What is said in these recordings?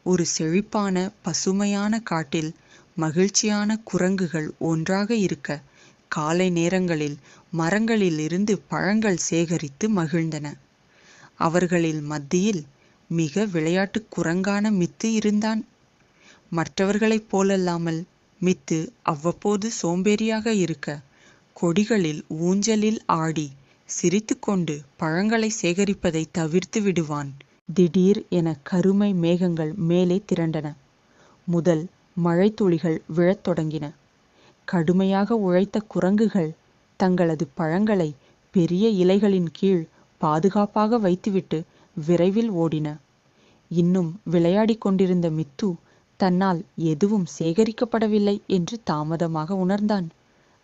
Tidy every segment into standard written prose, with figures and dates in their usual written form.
ஒரு செழிப்பான பசுமையான காட்டில் மகிழ்ச்சியான குரங்குகள் ஒன்றாக இருக்க, காலை நேரங்களில் மரங்களில் இருந்து பழங்கள் சேகரித்து மகிழ்ந்தன. அவர்களில் மத்தியில் மிக விளையாட்டு குரங்கான மித்து இருந்தான். மற்றவர்களைப் போலல்லாமல் மித்து அவ்வப்போது சோம்பேறியாக இருக்க, கொடிகளில் ஊஞ்சலில் ஆடி சிரித்துக்கொண்டு பழங்களை சேகரிப்பதை தவிர்த்து விடுவான். திடீர் என கருமை மேகங்கள் மேலே திரண்டன. முதல் மழைத்துளிகள் விழத் தொடங்கின. கடுமையாக உழைத்த குரங்குகள் தங்களது பழங்களை பெரிய இலைகளின் கீழ் பாதுகாப்பாக வைத்துவிட்டு விரைவில் ஓடின. இன்னும் விளையாடிக் கொண்டிருந்த மித்து தன்னால் எதுவும் சேகரிக்கப்படவில்லை என்று தாமதமாக உணர்ந்தான்.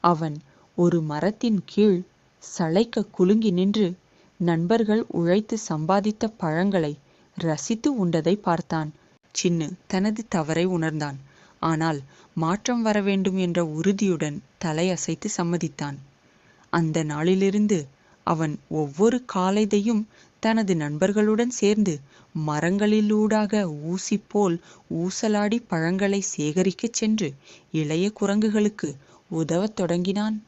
அவன் ஒரு மரத்தின் கீழ் சளைக்க குலுங்கி நின்று நண்பர்கள் உழைத்து சம்பாதித்த பழங்களை ரசித்து உண்டதை பார்த்தான். சின்னு தனது தவறை உணர்ந்தான். ஆனால் மாற்றம் வர வேண்டும் என்ற உறுதியுடன் தலையசைத்து சம்மதித்தான். அந்த நாளிலிருந்து அவன் ஒவ்வொரு காலையையும் தனது நண்பர்களுடன் சேர்ந்து மரங்களிலூடாக ஊசி போல் ஊசலாடி பழங்களை சேகரிக்கச் சென்று இளைய குரங்குகளுக்கு உதவத் தொடங்கினான்.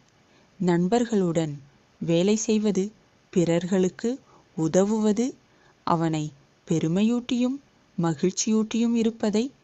நண்பர்களுடன் வேலை செய்வது, பிறர்களுக்கு உதவுவது அவனை பெருமையூட்டியும் மகிழ்ச்சியூட்டியும் இருப்பதை